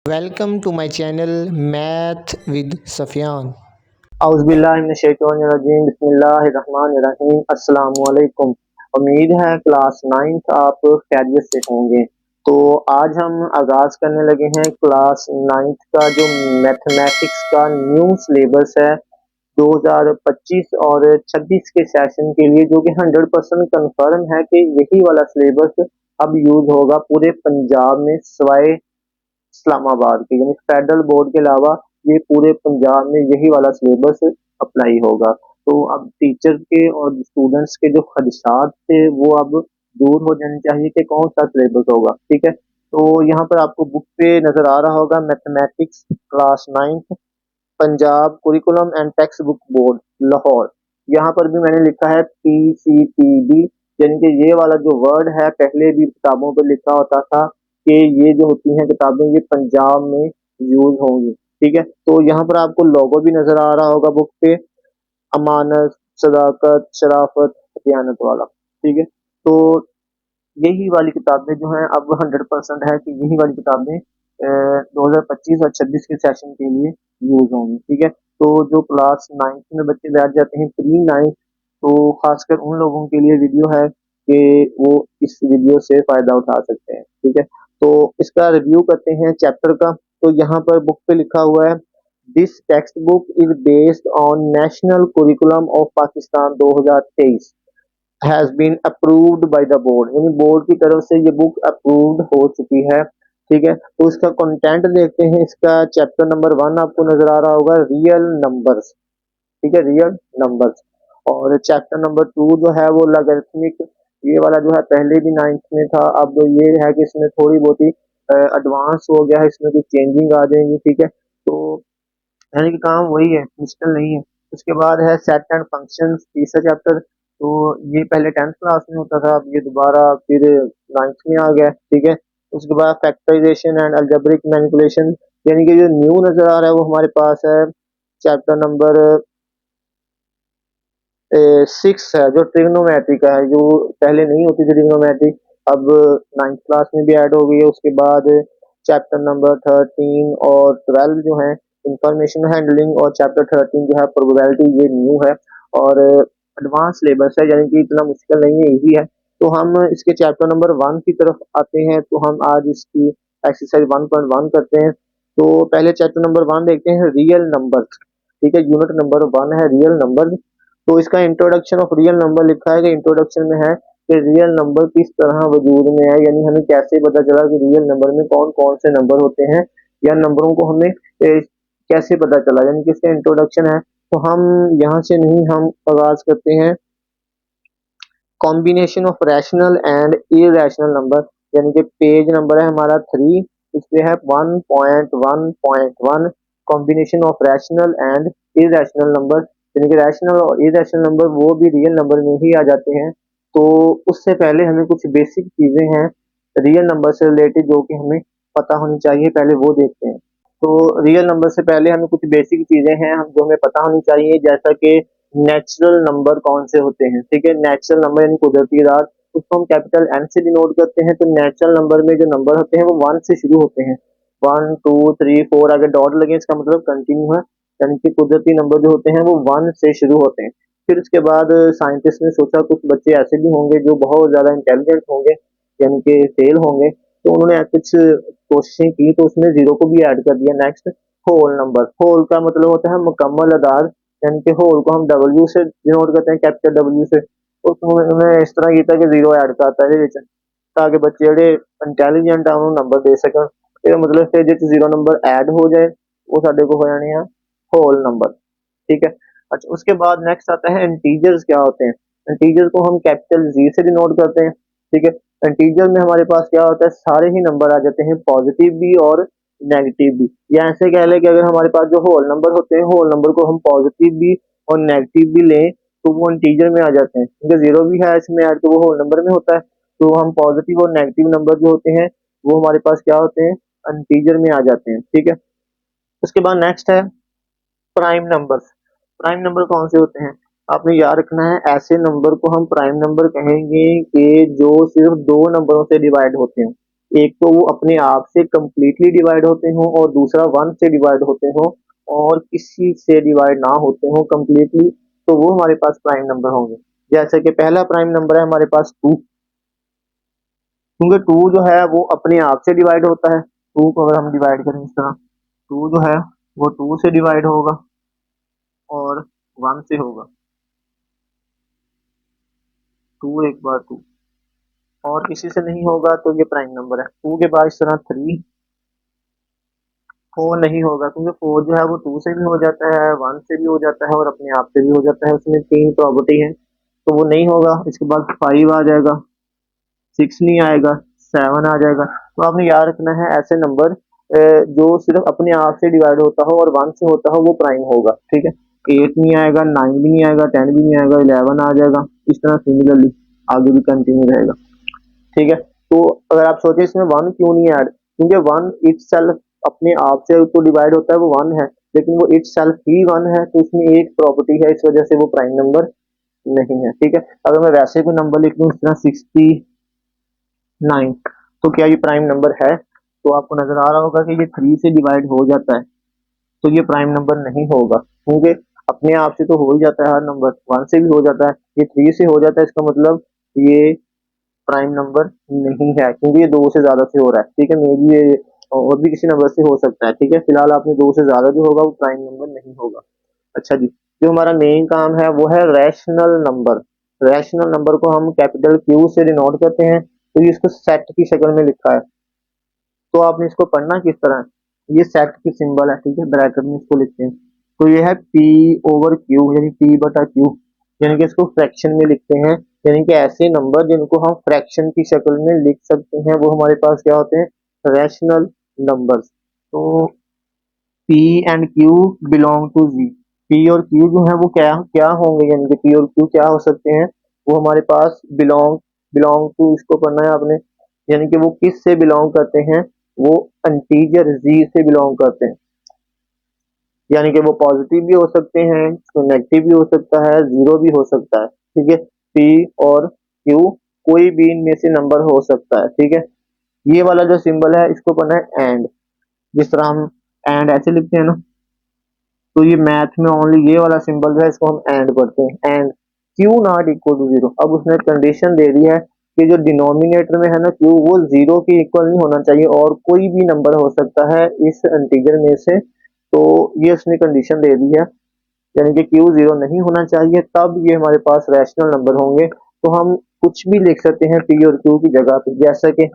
Welcome to my channel Math with Safyan. औज़ुबिल्लाहिमिनश्शैतानिर्रजीम बिस्मिल्लाहिर्रहमानिर्रहीम अस्सलाम वालेकुम। उम्मीद है क्लास 9th आप खैरियत से होंगे। तो आज हम आगाज़ करने लगे हैं क्लास 9th का जो मैथमेटिक्स का न्यू सिलेबस है 2025 और 26 के सेशन के लिए, जो कि 100% कन्फर्म है कि यही वाला सिलेबस अब यूज़ होगा पूरे पंजाब में सिवाय इस्लामाबाद के, यानी फेडरल बोर्ड के अलावा ये पूरे पंजाब में यही वाला सिलेबस अप्लाई होगा। तो अब टीचर के और स्टूडेंट्स के जो खदशात थे वो अब दूर हो जाने चाहिए कि कौन सा सिलेबस होगा। ठीक है, तो यहाँ पर आपको बुक पे नजर आ रहा होगा mathematics class 9th Punjab curriculum and text book board Lahore. यहाँ पर भी मैंने लिखा है PCTB, यानी कि ये वाला जो वर्ड है पहले भी किताबों पर लिखा होता था कि ये जो होती हैं किताबें ये पंजाब में यूज होंगी। ठीक है, तो यहाँ पर आपको लोगो भी नजर आ रहा होगा बुक पे, अमानत, सदाकत, शराफत, दयानत वाला। ठीक है, तो यही वाली किताबें जो हैं अब 100% है कि यही वाली किताबें 2025 और 26 के सेशन के लिए यूज होंगी। ठीक है, तो जो क्लास 9th में बच्चे बैठ जाते हैं प्री 9th, तो खासकर उन लोगों के लिए वीडियो है कि वो इस वीडियो से फायदा उठा सकते हैं। ठीक है, तो इसका रिव्यू करते हैं चैप्टर का। तो यहाँ पर बुक पे लिखा हुआ है, this text book is based on national curriculum of Pakistan 2023 has been approved by the board, यानी बोर्ड की तरफ से ये बुक अप्रूव्ड हो चुकी है। ठीक है, तो इसका कंटेंट देखते हैं। इसका चैप्टर नंबर 1 आपको नजर आ रहा होगा, रियल नंबर्स। ठीक है, रियल नंबर्स। और चैप्टर नंबर 2 जो है वो लॉगरिथमिक, ये वाला जो है पहले भी 9th में था, अब ये है कि इसमें थोड़ी बहुत ही एडवांस हो गया है, इसमें कुछ चेंजिंग आ जाएंगी। ठीक है, तो यानी कि काम वही है, मुश्किल नहीं है। उसके बाद है सेट एंड फंक्शंस, तीसरा चैप्टर। तो ये पहले 10th क्लास में होता था, अब ये दोबारा फिर 9th में आ गया। ठीक है, उसके बाद फैक्टराइजेशन एंड अलजेब्रिक मैनिपुलेशन, यानी कि जो न्यू नजर आ रहा है वो हमारे पास है चैप्टर नंबर 6 है, जो ट्रिग्नोमेट्री का है, जो पहले नहीं होती थी ट्रिग्नोमेट्री, अब 9th क्लास में भी ऐड हो गई है। उसके बाद चैप्टर नंबर 13 और 12 जो है इंफॉर्मेशन हैंडलिंग, और चैप्टर 13 जो है प्रोबेबिलिटी, ये न्यू है और एडवांस सिलेबस है, यानी कि इतना मुश्किल नहीं है, इजी है। तो हम इसके चैप्टर नंबर 1 की तरफ आते हैं। तो हम आज इसकी एक्सरसाइज 1.1 करते हैं। तो पहले चैप्टर नंबर 1 देखते हैं, रियल नंबर। ठीक है, यूनिट नंबर 1 है रियल नंबर। तो इसका इंट्रोडक्शन ऑफ रियल नंबर लिखा है कि इंट्रोडक्शन में है कि रियल नंबर किस तरह वजूद में है, यानी हमें कैसे पता चला कि रियल नंबर में कौन कौन से नंबर होते हैं, या नंबरों को हमें कैसे पता चला, यानी कि इसका इंट्रोडक्शन है। तो हम यहाँ से नहीं, हम आगाज करते हैं combination of rational and irrational number, यानी कि पेज नंबर है हमारा 3, इसमें है 1.1.1 combination of rational and irrational number, यानी कि रैशनल और इरेशनल नंबर वो भी रियल नंबर में ही आ जाते हैं। तो उससे पहले हमें कुछ बेसिक चीजें हैं रियल नंबर से रिलेटेड जो कि हमें पता होनी चाहिए, पहले वो देखते हैं। तो रियल नंबर से पहले हमें कुछ बेसिक चीजें हैं हम जो हमें पता होनी चाहिए, जैसा कि नेचुरल नंबर कौन से होते हैं। ठीक है, नेचुरल नंबर यानी कुदरती आदाद, उसको हम कैपिटल एन से डिनोट करते हैं। तो नेचुरल नंबर में जो नंबर होते हैं वो 1 से शुरू होते हैं, 1 2 3 4, अगर डॉट लगे इसका मतलब कंटिन्यू है, यानी कि कुदरती नंबर जो होते हैं वो 1 से शुरू होते हैं। फिर उसके बाद साइंटिस्ट ने सोचा कुछ बच्चे ऐसे भी होंगे जो बहुत ज्यादा इंटेलिजेंट होंगे, यानी कि फेल होंगे, तो उन्होंने कुछ कोशिशें की, तो उसमें जीरो को भी ऐड कर दिया। नेक्स्ट, होल नंबर, होल का मतलब होता है मुकम्मल आदाद, यानी कि होल को हम डब्ल्यू से डिनोट करते हैं, कैपिटल डब्ल्यू से। तो उन्होंने इस तरह किया कि जीरो ऐड करता है विच, ताकि बच्चे ਜਿਹੜੇ इंटेलिजेंट ਆ ਉਹਨੂੰ नंबर दे सकन। ਇਹਦਾ मतलब ਫਿਰ ਜੇ जीरो नंबर ऐड हो जाए वो ਸਾਡੇ को हो जाने हैं होल नंबर। ठीक है, अच्छा उसके बाद नेक्स्ट आता है इंटीजर्स क्या होते हैं। इंटीजर को हम कैपिटल जी से डिनोट करते हैं। ठीक है, इंटीजर में हमारे पास क्या होता है, सारे ही नंबर आ जाते हैं, पॉजिटिव भी और नेगेटिव भी। या ऐसे कह लें कि अगर हमारे पास जो होल नंबर होते हैं, होल नंबर को हम पॉजिटिव भी और नेगेटिव भी लें तो वो इंटीजर में आ जाते हैं, क्योंकि जीरो भी है इसमें ऐड तो वो होल नंबर में होता है। तो हम पॉजिटिव और नेगेटिव नंबर जो होते हैं वो हमारे पास क्या होते हैं, इंटीजर में आ जाते हैं। ठीक है, उसके बाद नेक्स्ट है प्राइम नंबर्स। प्राइम नंबर कौन से होते हैं, आपने याद रखना है, ऐसे नंबर को हम प्राइम नंबर कहेंगे कि जो सिर्फ दो नंबरों से डिवाइड होते हैं। एक तो वो अपने आप से कंप्लीटली डिवाइड होते हो और दूसरा 1 से डिवाइड होते हो और किसी से डिवाइड ना होते हो कंप्लीटली, तो वो हमारे पास प्राइम नंबर होंगे। जैसे कि पहला प्राइम नंबर है हमारे पास 2, क्योंकि 2 जो है वो अपने आप से डिवाइड होता है। 2 को अगर हम डिवाइड करें इस तरह, 2 जो है वो 2 से डिवाइड होगा और 1 से होगा। 2 एक बार 2 और किसी से नहीं होगा तो ये प्राइम नंबर है। 2 के बाद इस तरह 3, 4 नहीं होगा क्योंकि 4 जो है वो 2 से भी हो जाता है, 1 से भी हो जाता है और अपने आप से भी हो जाता है, उसमें 3 प्रॉपर्टी है तो वो नहीं होगा। इसके बाद 5 आ जाएगा, 6 नहीं आएगा, 7 आ जाएगा। तो आपने याद रखना है ऐसे नंबर जो सिर्फ अपने आप से डिवाइड होता हो और 1 से होता हो वो प्राइम होगा, ठीक है। 8 नहीं आएगा, 9 भी नहीं आएगा, 10 भी नहीं आएगा, 11 आ जाएगा। इस तरह सिमिलरली आगे भी कंटिन्यू रहेगा, ठीक है। तो अगर आप सोचे इसमें 1 क्यों नहीं ऐड, क्योंकि 1 इटसेल्फ अपने आप से तो डिवाइड होता है वो 1 है, लेकिन वो इटसेल्फ ही 1 है तो इसमें एक प्रॉपर्टी है, इस वजह से वो प्राइम नंबर नहीं है, ठीक है। अगर मैं वैसे कोई नंबर लिख दूं इस तरह 69, तो क्या ये प्राइम नंबर है? तो आपको नजर आ रहा होगा कि ये 3 से डिवाइड हो जाता है, तो ये प्राइम नंबर नहीं होगा, क्योंकि अपने आप से तो हो ही जाता है हर नंबर, 1 से भी हो जाता है, ये 3 से हो जाता है, इसका मतलब ये प्राइम नंबर नहीं है, क्योंकि ये 2 से ज्यादा से हो रहा है, ठीक है। मे बी ये और भी किसी नंबर से हो सकता है, ठीक है। फिलहाल आपने 2 से ज्यादा जो होगा वो प्राइम नंबर नहीं होगा। अच्छा जी, जो हमारा मेन काम है वो है रैशनल नंबर। रैशनल नंबर को हम कैपिटल क्यू से डिनोट करते हैं, तो ये इसको सेट की शक्ल में लिखा है। तो आपने इसको पढ़ना किस तरह है, ये सेट की सिंबल है, ठीक है, ब्रैकेट में इसको लिखते हैं। तो ये है पी ओवर क्यू, यानी पी बटा क्यू, यानी कि इसको फ्रैक्शन में लिखते हैं, यानी कि ऐसे नंबर जिनको हम फ्रैक्शन की शक्ल में लिख सकते हैं वो हमारे पास क्या होते हैं, रैशनल नंबर्स। तो P and Q belong to G, P और क्यू जो है वो क्या क्या होंगे, यानी कि पी और क्यू क्या हो सकते हैं, वो हमारे पास बिलोंग बिलोंग टू, इसको पढ़ना है आपने, यानी कि वो किस से बिलोंग करते हैं, वो इंटीजर जी से बिलोंग करते हैं, यानी कि वो पॉजिटिव भी हो सकते हैं, नेगेटिव भी हो सकता है, जीरो भी हो सकता है, ठीक है। पी और क्यू कोई भी इनमें से नंबर हो सकता है, ठीक है। ये वाला जो सिंबल है इसको पढ़ना है एंड, जिस तरह हम एंड ऐसे लिखते हैं ना, तो ये मैथ में ओनली ये वाला सिंबल जो है इसको हम एंड पढ़ते हैं, and Q not equal to zero. अब उसने कंडीशन दे दी है कि जो डिनोमिनेटर में है ना क्यू, वो जीरो के इक्वल नहीं होना चाहिए और कोई भी नंबर हो सकता है इस इंटीजर में से, तो ये उसने कंडीशन दे दी है, यानी कि क्यू जीरो नहीं होना चाहिए, तब ये हमारे पास रैशनल नंबर होंगे। तो हम कुछ भी लिख सकते हैं पी और क्यू की जगह पे, जैसा कि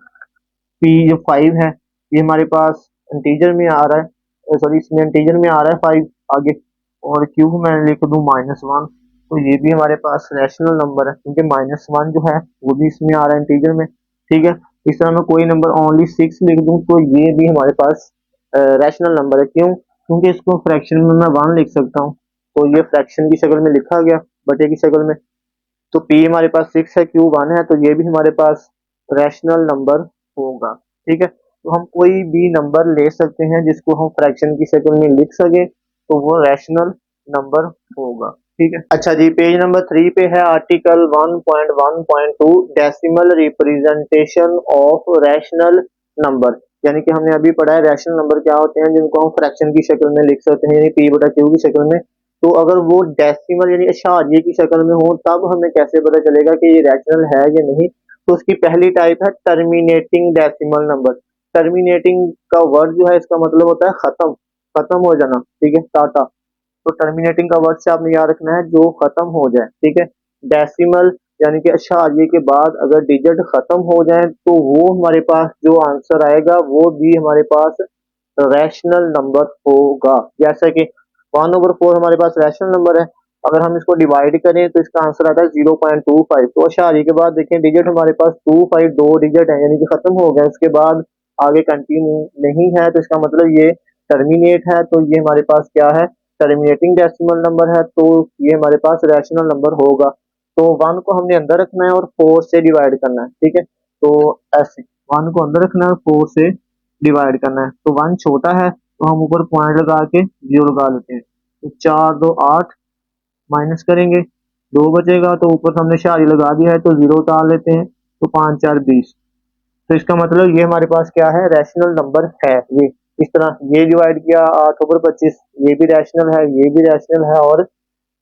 पी जो 5 है ये हमारे पास इंटीजर में आ रहा है, सॉरी इसमें इंटीजर में आ रहा है 5 आगे, और क्यू को मैं लिख दूं -1, तो ये भी हमारे पास रैशनल नंबर है, क्योंकि -1 जो है वो भी इसमें आ रहा है इंटीजर में, ठीक है। इस तरह मैं कोई नंबर ओनली 6 लिख दूं तो ये भी हमारे पास रैशनल नंबर है, क्यों? क्योंकि इसको फ्रैक्शन में मैं 1 लिख सकता हूँ, तो ये फ्रैक्शन की शक्ल में लिखा गया, बटे की शक्ल में। तो पी हमारे पास 6 है, क्यू 1 है, तो ये भी हमारे पास रैशनल नंबर होगा, ठीक है। तो हम कोई भी नंबर ले सकते हैं जिसको हम फ्रैक्शन की शक्ल में लिख सके, तो वो रैशनल नंबर होगा, ठीक है। अच्छा जी, पेज नंबर 3 पे है article 1.1.2 decimal representation of rational number, यानी कि हमने अभी पढ़ा है रैशनल नंबर क्या होते हैं जिनको हम फ्रैक्शन की शक्ल में लिख सकते हैं, यानी पी बटा क्यू की शक्ल में। तो अगर वो डेसिमल यानी अशारिये की शक्ल में हो तब हमें कैसे पता चलेगा कि ये रैशनल है या नहीं? तो उसकी पहली टाइप है टर्मिनेटिंग डेसिमल नंबर। टर्मिनेटिंग का वर्ड जो है इसका मतलब होता है खत्म, खत्म हो जाना, ठीक है, टाटा। तो टर्मिनेटिंग का वर्ड से आपने याद रखना है जो खत्म हो जाए, ठीक है। डेसिमल यानी कि अशारिये के बाद अगर डिजिट खत्म हो जाए तो वो हमारे पास जो आंसर आएगा वो भी हमारे पास रैशनल नंबर होगा। जैसा कि 1/4 हमारे पास रैशनल नंबर है, अगर हम इसको डिवाइड करें तो इसका आंसर आता है 0.25। तो अशारिये के बाद देखें डिजिट हमारे पास 25 दो डिजिट है, यानी कि खत्म हो गया, उसके बाद आगे कंटिन्यू नहीं है, तो इसका मतलब ये टर्मिनेट है, तो ये हमारे पास क्या है, टर्मिनेटिंग डेसिमल नंबर है, तो ये हमारे पास रैशनल नंबर होगा। तो 1 को हमने अंदर रखना है और 4 से डिवाइड करना है, ठीक है। तो ऐसे 1 को अंदर रखना है और 4 से डिवाइड करना है, तो 1 छोटा है तो हम ऊपर पॉइंट लगा के 0 लगा लेते हैं, तो 4 2 8 माइनस करेंगे, 2 बचेगा, तो ऊपर हमने शारी लगा दिया है तो 0 उतार लेते हैं, तो 5 4 20, तो इसका मतलब ये हमारे पास क्या है, रैशनल नंबर है। ये इस तरह ये डिवाइड किया 8/25, ये भी रैशनल है, ये भी रैशनल है और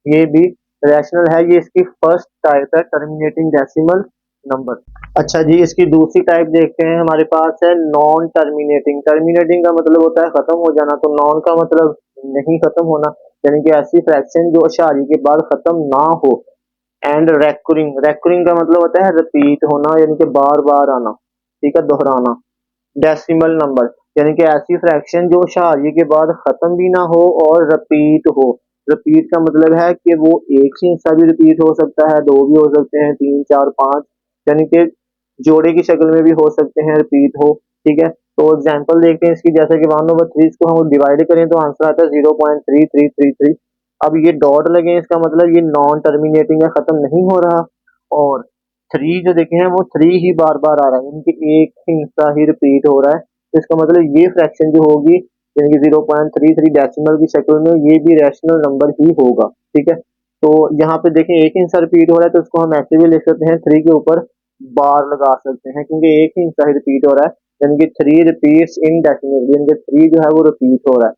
ये भी रैशनल है। ये इसकी फर्स्ट टाइप है, टर्मिनेटिंग डेसिमल नंबर। अच्छा जी, इसकी दूसरी टाइप देखते हैं, हमारे पास है नॉन टर्मिनेटिंग। टर्मिनेटिंग का मतलब होता है खत्म हो जाना, तो नॉन का मतलब नहीं खत्म होना, यानी कि ऐसी फ्रैक्शन जो अशारी के बाद खत्म ना हो। एंड रेकरिंग, रेकरिंग का मतलब होता है रिपीट होना, यानी कि बार बार आना, ठीक है, दोहराना। डेसिमल नंबर, यानी कि ऐसी फ्रैक्शन जो अशारिये के बाद खत्म भी ना हो और रिपीट हो। रिपीट का मतलब है कि वो एक ही हिस्सा भी रिपीट हो सकता है, दो भी हो सकते हैं, तीन चार पांच, यानी कि जोड़े की शक्ल में भी हो सकते हैं, रिपीट हो। ठीक है, तो एग्जांपल देखते हैं इसकी, जैसे कि 1/3 को हम डिवाइड करें तो आंसर आता है 0.3333। अब ये डॉट लगे, इसका मतलब ये नॉन टर्मिनेटिंग है, खत्म नहीं हो रहा। और थ्री जो देखे हैं वो थ्री ही बार बार आ रहा है, यानी कि एक ही हिस्सा ही रिपीट हो रहा है। तो इसका मतलब ये फ्रैक्शन जो होगी, यानी कि 0.33 डेसिमल की शक्ल में, ये भी रैशनल नंबर ही होगा। ठीक है, तो यहाँ पे देखें एक ही हिस्सा रिपीट हो रहा है, तो उसको हम ऐसे भी लिख सकते हैं, थ्री के ऊपर बार लगा सकते हैं, क्योंकि एक ही हिस्सा ही रिपीट हो रहा है, यानी कि थ्री रिपीट्स इन डेसिमल, यानी कि थ्री जो है वो रिपीट हो रहा है।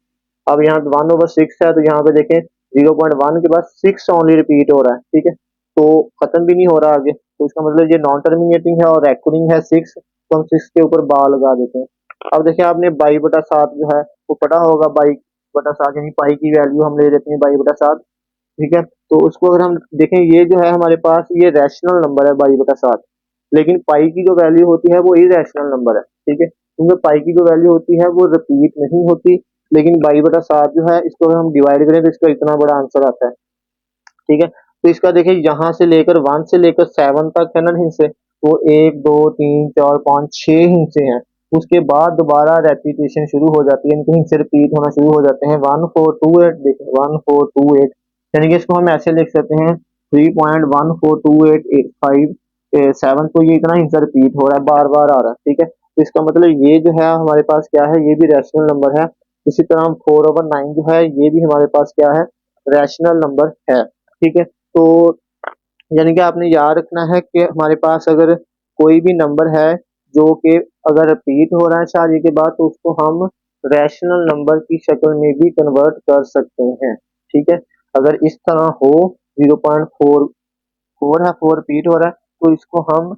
अब यहाँ 1/6 है, तो यहाँ पे देखें 0.1 के बाद 6 ओनली रिपीट हो रहा है। ठीक है, तो खत्म भी नहीं हो रहा आगे, तो इसका मतलब ये नॉन टर्मिनेटिंग है और रेकरिंग है 6, तो हम 6 के ऊपर बार लगा देते हैं। अब देखिए आपने 22/7 जो है वो पढ़ा होगा, 22/7 यानी पाई की वैल्यू हम ले लेते हैं 22/7। ठीक है, तो उसको अगर हम देखें, ये जो है हमारे पास ये रैशनल नंबर है 22/7, लेकिन पाई की जो वैल्यू होती है वो इरेशनल नंबर है। ठीक है, क्योंकि पाई की जो वैल्यू होती है वो रिपीट नहीं होती, लेकिन 22/7 जो है इसको अगर हम डिवाइड करें तो इसका इतना बड़ा आंसर आता है। ठीक है, तो इसका देखिए यहाँ से लेकर 1 से लेकर 7 तक है ना हिस्से, वो 1 2 3 4 5 6 हिस्से हैं। उसके बाद दोबारा रेपिटेशन शुरू हो जाती है, इनके हिस्से रिपीट होना शुरू हो जाते हैं। 1428 देखिए 1428, यानी कि इसको हम ऐसे लिख सकते हैं 3.142885 7, तो ये इतना हिस्सा रिपीट हो रहा है, बार बार आ रहा है। ठीक है, तो इसका मतलब ये जो है हमारे पास क्या है, ये भी रैशनल नंबर है। इसी तरह 4/9 जो है ये भी हमारे पास क्या है, रैशनल नंबर है। ठीक है, तो यानी कि आपने याद रखना है कि हमारे पास अगर कोई भी नंबर है जो कि अगर रिपीट हो रहा है शादी के बाद, तो उसको हम रैशनल नंबर की शक्ल में भी कन्वर्ट कर सकते हैं। ठीक है, अगर इस तरह हो 0.44 है, 4 रिपीट हो रहा है, तो इसको हम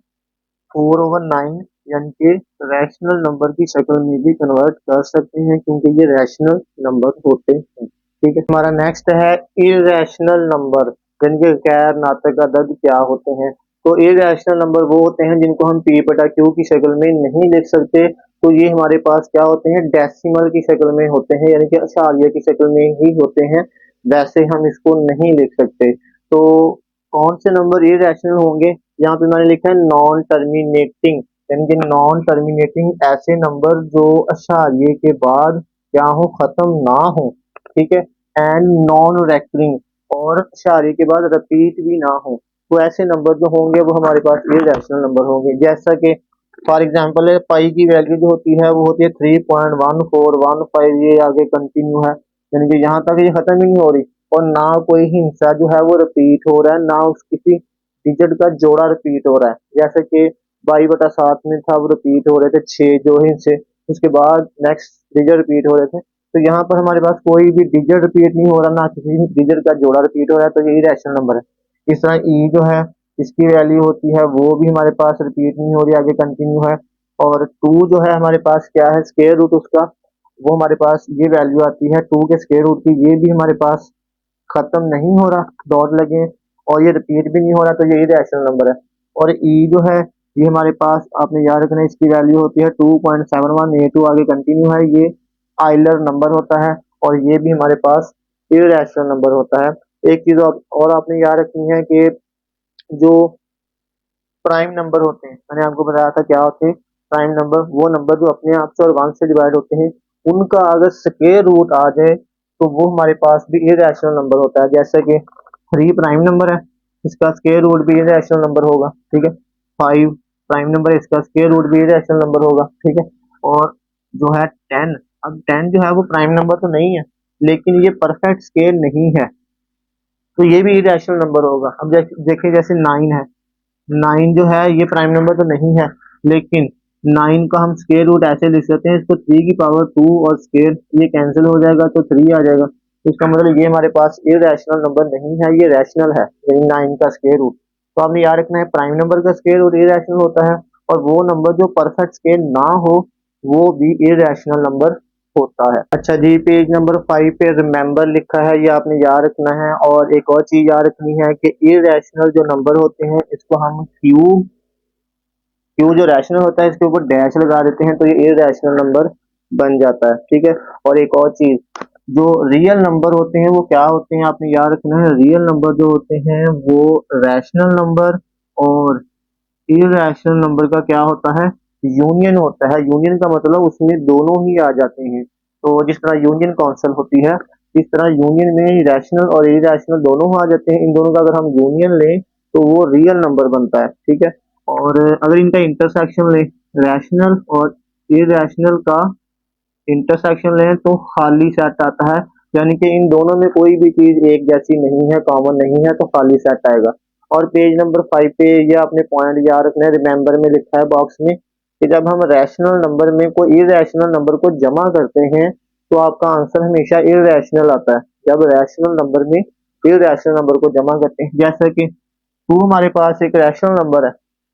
4/9 यानी कि रैशनल नंबर की शक्ल में भी कन्वर्ट कर सकते हैं, क्योंकि ये रैशनल नंबर होते हैं। ठीक है, हमारा नेक्स्ट है इरेशनल नंबर, यानी कि गैर नातक अदद क्या होते हैं। तो इरेशनल नंबर वो होते हैं जिनको हम p/q की शक्ल में नहीं लिख सकते, तो ये हमारे पास क्या होते हैं, डेसिमल की शक्ल में होते हैं, यानी कि अशारिया की शक्ल में ही होते हैं, वैसे हम इसको नहीं लिख सकते। तो कौन से नंबर इरेशनल होंगे, यहाँ पे मैंने लिखा है नॉन टर्मिनेटिंग, यानी कि नॉन टर्मिनेटिंग ऐसे नंबर जो अशारिये के बाद क्या हो, खत्म ना हो। ठीक है, एंड नॉन रेकरिंग, और अशारिये के बाद रिपीट भी ना हो, तो ऐसे नंबर जो होंगे वो हमारे पास इरेशनल नंबर होंगे। जैसा कि फॉर एग्जांपल पाई की वैल्यू जो होती है वो होती है 3.1415, ये आगे कंटिन्यू है, यानी कि यहाँ तक ये खत्म ही नहीं हो रही, और ना कोई हिस्सा जो है वो रिपीट हो रहा है, ना उस किसी डिजिट का जोड़ा रिपीट हो रहा है। जैसे कि 22/7 में था, वो रिपीट हो रहे थे 6 जो हिस्से, उसके बाद नेक्स्ट डिजिट रिपीट हो रहे थे। तो यहाँ पर हमारे पास कोई भी डिजिट रिपीट नहीं हो रहा, ना किसी डिजिट का जोड़ा रिपीट हो रहा है, तो यही रैशनल नंबर है। इस तरह ई जो है इसकी वैल्यू होती है वो भी हमारे पास रिपीट नहीं हो रही, आगे कंटिन्यू है। और टू जो है हमारे पास क्या है, स्क्वायर रूट उसका, वो हमारे पास ये वैल्यू आती है 2 के स्क्वायर रूट की, ये भी हमारे पास खत्म नहीं हो रहा, डॉट लगे, और ये रिपीट भी नहीं हो रहा, तो ये रैशनल नंबर है। और ई जो है ये हमारे पास आपने याद रखना है, इसकी वैल्यू होती है 2.7182, आगे कंटिन्यू है, ये आइलर नंबर होता है, और ये भी हमारे पास इरेशनल नंबर होता है। एक चीज और आपने याद रखनी है कि जो प्राइम नंबर होते हैं, मैंने आपको बताया था क्या होते हैं प्राइम नंबर, वो नंबर जो अपने आप से और 1 से डिवाइड होते हैं, उनका अगर स्क्वायर रूट आ जाए तो वो हमारे पास भी इरेशनल नंबर होता है। जैसे कि 3 प्राइम नंबर है, इसका स्क्वायर रूट भी इरेशनल नंबर होगा। ठीक है, 5 प्राइम नंबर है, इसका स्क्वायर रूट भी इरेशनल नंबर होगा। ठीक है, और जो है 10, अब 10 जो है वो प्राइम नंबर तो नहीं है, लेकिन ये परफेक्ट स्केल नहीं है, तो ये भी इरेशनल नंबर होगा। अब देखिए जैसे 9 है, 9 जो है ये प्राइम नंबर तो नहीं है, लेकिन 9 का हम स्क्वायर रूट ऐसे लिख सकते हैं, इसको 3 की पावर 2 और स्क्वायर ये कैंसिल हो जाएगा तो 3 आ जाएगा। तो इसका मतलब ये हमारे पास इरेशनल नंबर नहीं है, ये रैशनल है, यानी 9 का स्क्वायर रूट। तो आपने याद रखना है प्राइम नंबर का स्क्वायर रूट इरेशनल होता है, और वो नंबर जो परफेक्ट स्क्वायर ना हो वो भी इरेशनल नंबर होता है। अच्छा जी, पेज नंबर 5 पे रिमेंबर लिखा है, ये आपने याद रखना है। और एक और चीज याद रखनी है कि इरेशनल जो नंबर होते हैं इसको हम क्यू जो रैशनल होता है इसके ऊपर डैश लगा देते हैं तो ये इरेशनल नंबर बन जाता है, ठीक है। और एक और चीज, जो रियल नंबर होते हैं वो क्या होते हैं आपने याद रखना है, रियल नंबर जो होते हैं वो रैशनल नंबर और इरेशनल नंबर का क्या होता है, यूनियन होता है। यूनियन का मतलब उसमें दोनों ही आ जाते हैं। तो जिस तरह यूनियन काउंसिल होती है, इस तरह यूनियन में रैशनल और इरेशनल दोनों आ जाते हैं। इन दोनों का अगर हम यूनियन लें तो वो रियल नंबर बनता है, ठीक है। और अगर इनका इंटरसेक्शन लें, रैशनल और इरेशनल का इंटरसेक्शन लें तो खाली सेट आता है, यानी कि इन दोनों में कोई भी चीज एक जैसी नहीं है, कॉमन नहीं है, तो खाली सेट आएगा। और पेज नंबर 5 पे ये आपने पॉइंट याद रखना है, रिमेंबर में लिखा है बॉक्स में कि जब हम रैशनल नंबर में कोई इरेशनल नंबर को जमा करते हैं तो आपका आंसर हमेशा इरेशनल आता है। जब रैशनल नंबर में इरेशनल नंबर को जमा करते हैं, जैसा कि 2 हमारे पास एक रैशनल नंबर है,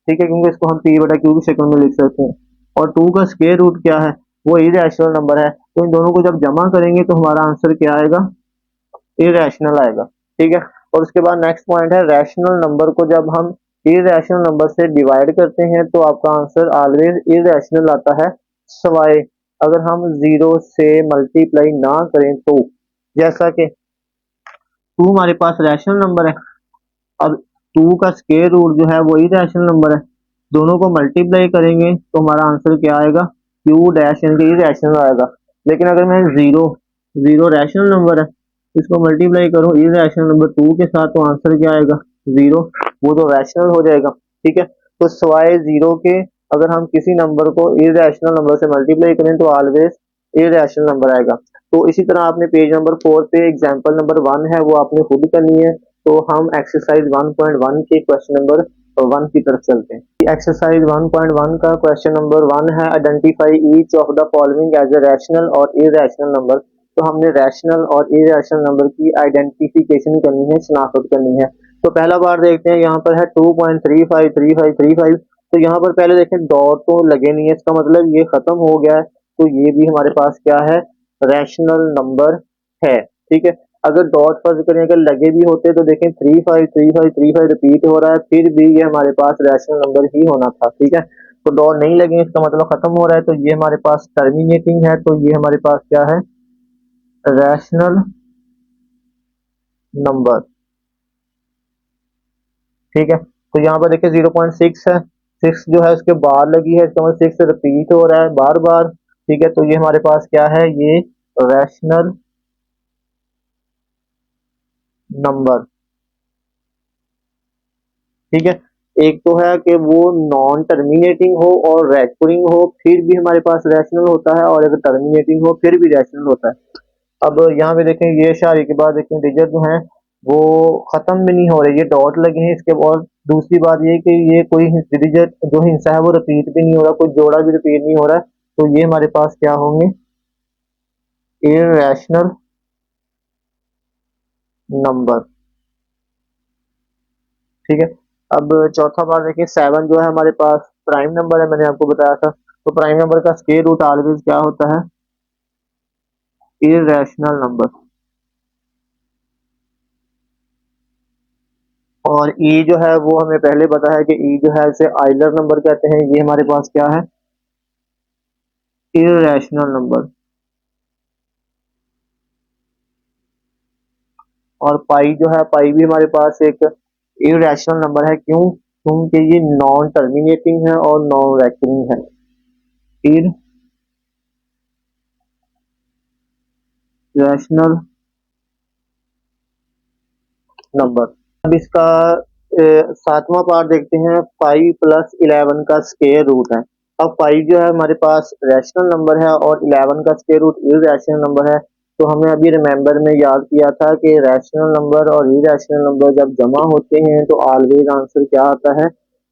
ठीक है, क्योंकि इसको हम पी बटा क्यू की शक्ल में लिख सकते हैं, और 2 का स्क्वायर रूट क्या है, वो इरेशनल नंबर है। तो इन दोनों को जब जमा करेंगे तो हमारा आंसर क्या आएगा, इरेशनल आएगा, ठीक है। और उसके बाद नेक्स्ट पॉइंट है, रैशनल नंबर को जब हम इरेशनल नंबर से डिवाइड करते हैं तो आपका आंसर ऑलवेज इरेशनल आता है, सवाए अगर हम जीरो से मल्टीप्लाई ना करें तो। जैसा कि 2 हमारे पास रैशनल नंबर है, अब 2 का स्क्वायर रूट जो है वो इरेशनल नंबर है, दोनों को मल्टीप्लाई करेंगे तो हमारा आंसर क्या आएगा, क्यू डैश यानी कि इरेशनल आएगा। लेकिन अगर मैं जीरो जीरो रैशनल नंबर है, इसको मल्टीप्लाई करूं इरेशनल नंबर 2 के साथ तो आंसर क्या आएगा, जीरो, वो तो रैशनल हो जाएगा, ठीक है। तो सवाए जीरो के अगर हम किसी नंबर को इरेशनल नंबर से मल्टीप्लाई करें तो ऑलवेज इरेशनल नंबर आएगा। तो इसी तरह आपने पेज नंबर 4 पे एग्जाम्पल नंबर 1 है वो आपने खुद करनी है। तो हम एक्सरसाइज 1.1 के क्वेश्चन नंबर 1 की तरफ चलते हैं। एक्सरसाइज 1.1 का क्वेश्चन नंबर 1 है, identify each of the following as a rational और इरेशनल नंबर। तो हमने रैशनल और इरेशनल नंबर की आइडेंटिफिकेशन करनी है, शनाख्त करनी है। तो पहला बार देखते हैं, यहाँ पर है 2.353535। तो यहाँ पर पहले देखें डॉट तो लगे नहीं है, इसका मतलब ये खत्म हो गया है, तो ये भी हमारे पास क्या है, रैशनल नंबर है, ठीक है। अगर डॉट फर्ज करें अगर लगे भी होते तो देखें 353535 रिपीट हो रहा है, फिर भी ये हमारे पास रैशनल नंबर ही होना था, ठीक है। तो डॉट नहीं लगे इसका मतलब खत्म हो रहा है, तो ये हमारे पास टर्मिनेटिंग है, तो ये हमारे पास क्या है, रैशनल नंबर, ठीक है। तो यहाँ पर देखिए 0.6 है, 6 जो है उसके बाद लगी है, इसका मतलब 6 रिपीट हो रहा है बार बार, ठीक है। तो ये हमारे पास क्या है, ये रैशनल नंबर, ठीक है। एक तो है कि वो नॉन टर्मिनेटिंग हो और रेकरिंग हो फिर भी हमारे पास रैशनल होता है, और अगर टर्मिनेटिंग हो फिर भी रैशनल होता है। अब यहाँ पे देखें ये इशारे के बाद देखें डिजिट जो है वो खत्म भी नहीं हो रहे, ये डॉट लगे हैं इसके। और दूसरी बात ये कि ये कोई डिजिट जो हिस्सा है वो रिपीट भी नहीं हो रहा, कोई जोड़ा भी रिपीट नहीं हो रहा है, तो ये हमारे पास क्या होंगे, इररेशनल नंबर, ठीक है। अब चौथा बार देखिए 7 जो है हमारे पास प्राइम नंबर है, मैंने आपको बताया था। तो प्राइम नंबर का स्क्वायर रूट ऑलवेज क्या होता है, इररेशनल नंबर। और ई जो है वो हमें पहले पता है कि ई जो है इसे आइलर नंबर कहते हैं, ये हमारे पास क्या है, इररेशनल नंबर। और पाई जो है, पाई भी हमारे पास एक इररेशनल नंबर है, क्यों, क्योंकि ये नॉन टर्मिनेटिंग है और नॉन रेकरिंग है, इररेशनल नंबर। अब इसका सातवां पार्ट देखते हैं, 5+11 का स्क्वायर रूट है। अब 5 जो है हमारे पास रैशनल नंबर है और 11 का स्क्वायर रूट इररेशनल नंबर है। तो हमें अभी रिमेंबर में याद किया था कि रैशनल नंबर और इररेशनल नंबर जब जमा होते हैं तो ऑलवेज आंसर क्या आता है,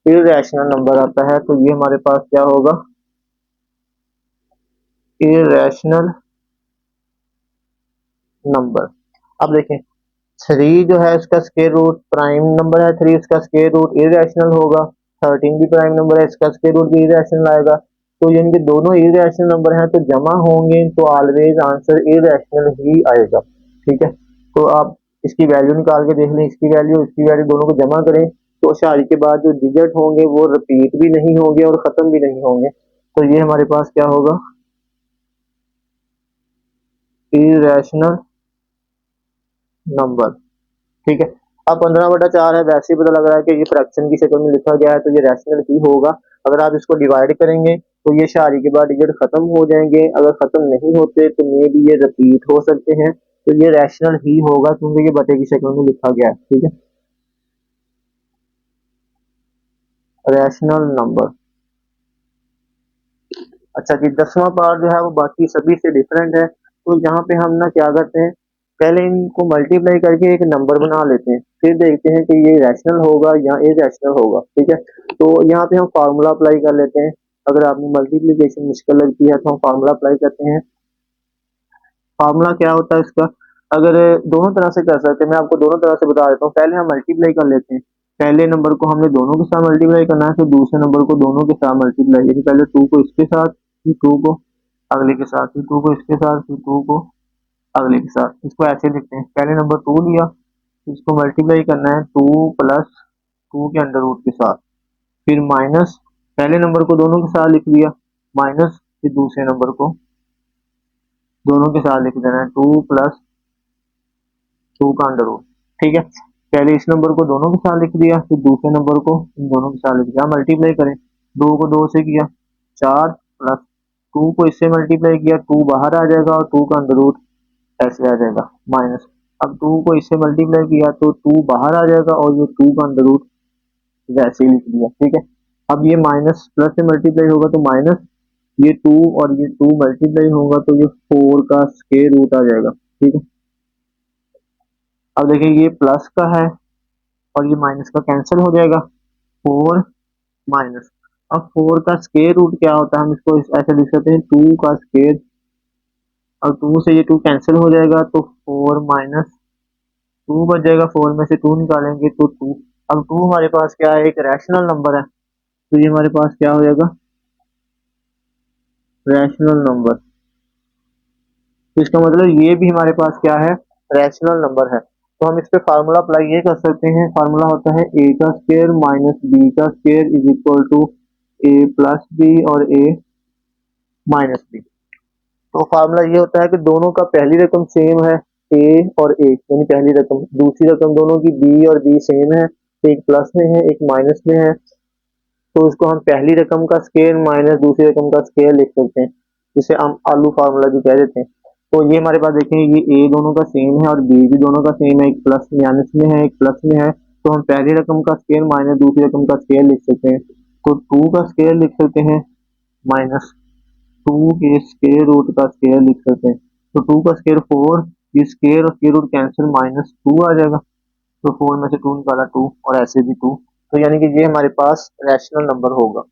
इररेशनल नंबर आता है। तो ये हमारे पास क्या होगा, इरेशनल नंबर। अब देखें 3 जो है इसका स्क्वायर रूट प्राइम नंबर है, 3 इसका स्क्वायर रूट इरेशनल होगा, 13 भी प्राइम नंबर है, इसका स्क्वायर रूट भी इरेशनल आएगा। तो यानी कि दोनों इरेशनल नंबर हैं, तो जमा होंगे तो ऑलवेज आंसर इरेशनल ही आएगा। ठीक है, तो आप इसकी वैल्यू निकाल के देख लें, इसकी वैल्यू दोनों को जमा करें तो शादी के बाद जो डिजिट होंगे वो रिपीट भी नहीं होंगे और खत्म भी नहीं होंगे। तो ये हमारे पास क्या होगा, इरेशनल नंबर। ठीक है, अब 15/4 है, वैसे ही पता लग रहा है कि ये फ्रैक्शन की शक्ल में लिखा गया है तो ये रैशनल ही होगा। अगर आप इसको डिवाइड करेंगे तो ये शादी के बाद डिजिट खत्म हो जाएंगे, अगर खत्म नहीं होते तो मे भी ये रिपीट हो सकते हैं, तो ये रैशनल ही होगा क्योंकि ये बटे की शक्ल में लिखा गया है। ठीक है, रैशनल नंबर। अच्छा जी, 10वां पार्ट जो है वो बाकी सभी से डिफरेंट है। तो यहाँ पे हम ना क्या करते हैं, पहले इनको मल्टीप्लाई करके एक नंबर बना लेते हैं, फिर देखते हैं कि ये रैशनल होगा या इरेशनल होगा। ठीक है, तो यहाँ पे हम फार्मूला अप्लाई कर लेते हैं। अगर आपको मल्टीप्लिकेशन मुश्किल लगती है तो हम फार्मूला अप्लाई करते हैं। फार्मूला क्या होता है इसका, अगर दोनों तरह से कर सकते हैं, मैं आपको दोनों तरह से बता देता हूँ। पहले हम मल्टीप्लाई कर लेते हैं, पहले नंबर को हमने दोनों के साथ मल्टीप्लाई करना है, फिर दूसरे नंबर को दोनों के साथ मल्टीप्लाई, यानी पहले 2 को इसके साथ, फिर 2 को अगले के साथ, फिर 2 को इसके साथ, फिर 2 को अगले के साथ। इसको ऐसे लिखते हैं, पहले नंबर 2 लिया, इसको मल्टीप्लाई करना है 2 प्लस 2 के अंडर रूट के साथ, फिर माइनस पहले नंबर को दोनों के साथ लिख दिया, माइनस फिर दूसरे नंबर को दोनों के साथ लिख देना है 2 प्लस 2 का अंडर रूट। ठीक है, पहले इस नंबर को दोनों के साथ लिख दिया, फिर दूसरे नंबर को इन दोनों के साथ लिख दिया। मल्टीप्लाई करें, 2 को 2 से किया 4 प्लस 2 को इससे मल्टीप्लाई किया, 2 बाहर आ जाएगा और 2 का अंडर रूट ऐसे आ जाएगा माइनस। अब 2 को इससे मल्टीप्लाई किया तो 2 बाहर आ जाएगा और ये 2 का अंडर रूट वैसे ही लिख दिया। ठीक है, अब ये माइनस प्लस से मल्टीप्लाई होगा तो माइनस, ये 2 और ये 2 मल्टीप्लाई होगा तो ये 4 का स्क्वायर रूट आ जाएगा। ठीक है, अब देखिए ये प्लस का है और ये माइनस का कैंसिल हो जाएगा, 4 माइनस। अब 4 का स्क्वायर रूट क्या होता है, हम इसको ऐसे लिख सकते हैं 2 का स्क्वायर, और 2 से ये 2 कैंसिल हो जाएगा तो 4 माइनस 2 बच जाएगा, 4 में से 2 निकालेंगे तो 2। अब 2 हमारे पास क्या है, एक रैशनल नंबर है, तो ये हमारे पास क्या हो जाएगा, रैशनल नंबर। तो इसका मतलब ये भी हमारे पास क्या है, रैशनल नंबर है। तो हम इस पे फार्मूला अप्लाई ये कर सकते हैं, फार्मूला होता है a का स्क्वायर माइनस b का square is equal to a plus B और a माइनस बी। तो फार्मूला ये होता है कि दोनों का पहली रकम सेम है a और a, यानी पहली रकम, दूसरी रकम दोनों की b और b सेम है, एक प्लस में है एक माइनस में है, तो इसको हम पहली रकम का स्क्वायर माइनस दूसरी रकम का स्क्वायर लिख सकते हैं, जिसे हम आलू फार्मूला जो कह देते हैं। तो ये हमारे पास देखें, ये ए दोनों का सेम है और बी भी दोनों का सेम है, एक प्लस माइनस में है एक प्लस में है, तो हम पहली रकम का स्क्वायर माइनस दूसरी रकम का स्क्वायर लिख सकते हैं। तो 2 का स्क्वायर लिख सकते हैं माइनस 2 के स्क्वायर रूट का स्क्वायर लिख सकते हैं। तो 2 का स्क्वायर 4, ये स्क्वायर और स्क्वायर रूट कैंसिल, माइनस 2 आ जाएगा, तो 4 में से 2 निकाला 2 और ऐसे भी 2। तो यानी कि ये हमारे पास रैशनल नंबर होगा।